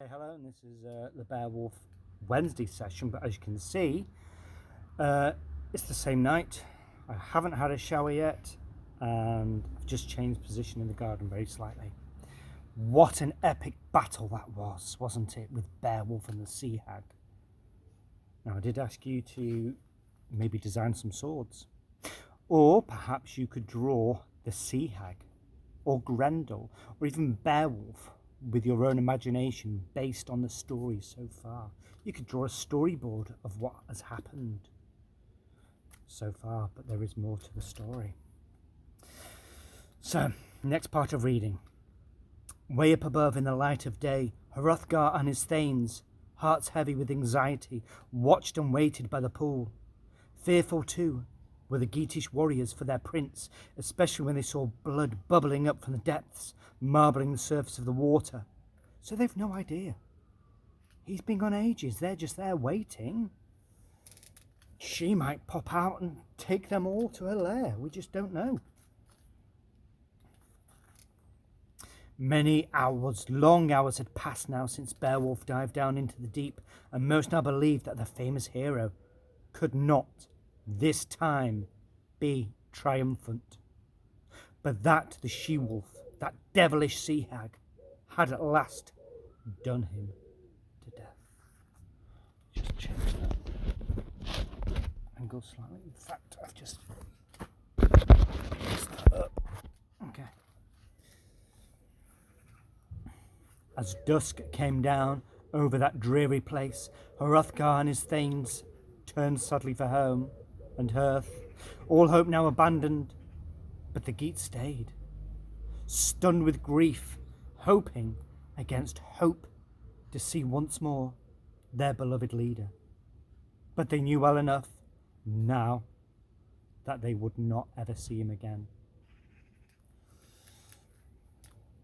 Hey, hello, and this is the Beowulf Wednesday session, but as you can see, it's the same night. I haven't had a shower yet, and I've just changed position in the garden very slightly. What an epic battle that was, wasn't it, with Beowulf and the Sea Hag? Now, I did ask you to maybe design some swords, or perhaps you could draw the Sea Hag, or Grendel, or even Beowulf, with your own imagination based on the story so far. You could draw a storyboard of what has happened so far, but there is more to the story. So, next part of reading. Way up above in the light of day, Hrothgar and his thanes, hearts heavy with anxiety, watched and waited by the pool. Fearful too were the Geatish warriors for their prince, especially when they saw blood bubbling up from the depths, marbling the surface of the water. So they've no idea. He's been gone ages. They're just there waiting. She might pop out and take them all to her lair. We just don't know. Many hours, long hours had passed now since Beowulf dived down into the deep, and most now believed that the famous hero could not, this time, be triumphant. But that the she-wolf, that devilish sea hag, had at last done him to death. Just change that angle slightly. In fact, I've just messed that up. Okay. As dusk came down over that dreary place, Hrothgar and his thanes turned sadly for home and hearth, all hope now abandoned. But the Geats stayed, stunned with grief, hoping against hope to see once more their beloved leader. But they knew well enough now that they would not ever see him again.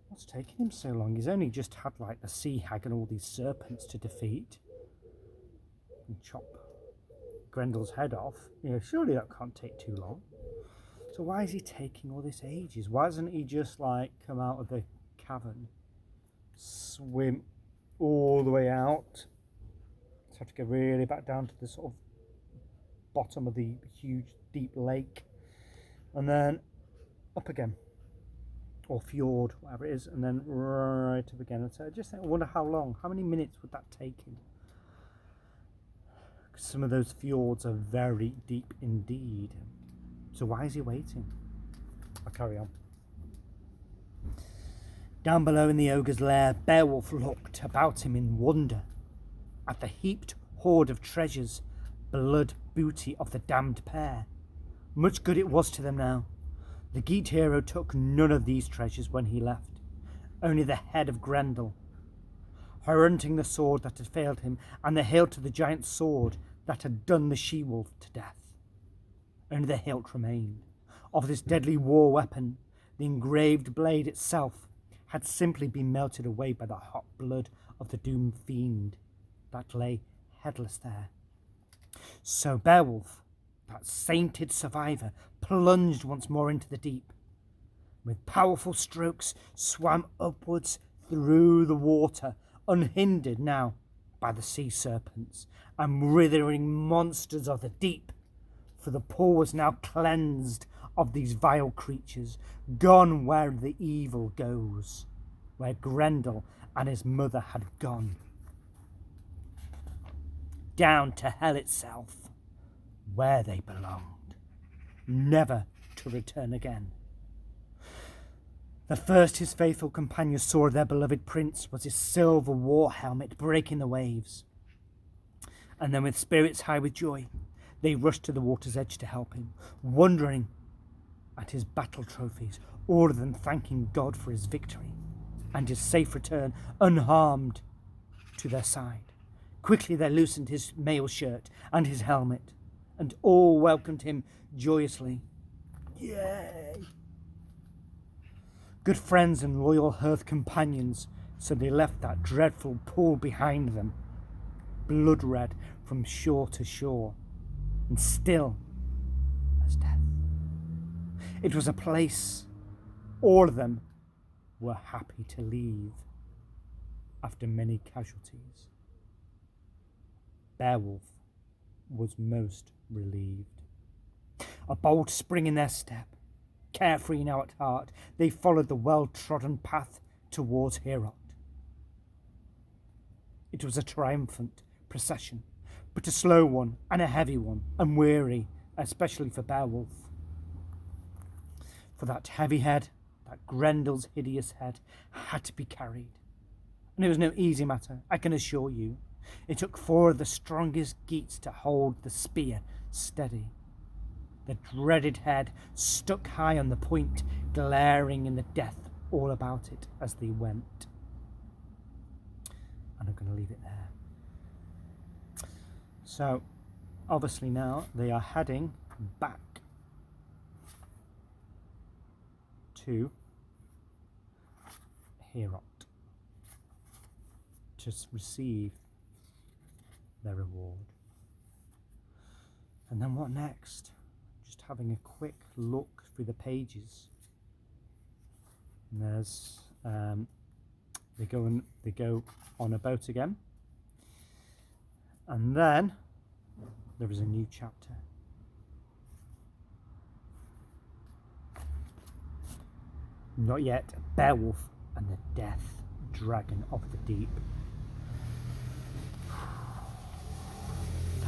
What's taking him so long? He's only just had like the sea hag and all these serpents to defeat and chop Grendel's head off. Surely that can't take too long. So why is he taking all this ages? Why doesn't he just like come out of the cavern, swim all the way out? Just have to go really back down to the sort of bottom of the huge deep lake, and then up again, or fjord, whatever it is, and then right up again. So I wonder how long, how many minutes would that take him? Because some of those fjords are very deep indeed. So why is he waiting? I'll carry on. Down below in the ogre's lair, Beowulf looked about him in wonder at the heaped hoard of treasures, blood booty of the damned pair. Much good it was to them now. The Geat hero took none of these treasures when he left, only the head of Grendel, hunting the sword that had failed him, and the hilt of the giant sword that had done the she-wolf to death. Only the hilt remained. Of this deadly war weapon, the engraved blade itself had simply been melted away by the hot blood of the doomed fiend that lay headless there. So Beowulf, that sainted survivor, plunged once more into the deep. With powerful strokes, swam upwards through the water, unhindered now by the sea serpents and writhing monsters of the deep. For the pool was now cleansed of these vile creatures, gone where the evil goes, where Grendel and his mother had gone. Down to hell itself, where they belonged, never to return again. The first his faithful companions saw of their beloved prince was his silver war helmet breaking the waves. And then with spirits high with joy, they rushed to the water's edge to help him, wondering at his battle trophies, all of them thanking God for his victory and his safe return unharmed to their side. Quickly they loosened his mail shirt and his helmet, and all welcomed him joyously. Yay! Good friends and loyal hearth companions, so they left that dreadful pool behind them, blood red from shore to shore, and still as death. It was a place all of them were happy to leave after many casualties. Beowulf was most relieved. A bold spring in their step, carefree now at heart, they followed the well-trodden path towards Heorot. It was a triumphant procession, but a slow one and a heavy one, and weary, especially for Beowulf. For that heavy head, that Grendel's hideous head, had to be carried. And it was no easy matter, I can assure you. It took 4 of the strongest Geats to hold the spear steady. The dreaded head stuck high on the point, glaring in the death all about it as they went. And I'm going to leave it there. So, obviously now they are heading back to Heorot to receive their reward. And then what next? Just having a quick look through the pages. And there's they go on a boat again, and then there is a new chapter. Not yet. Beowulf and the Death Dragon of the Deep.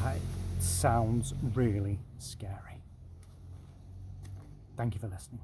That sounds really scary. Thank you for listening.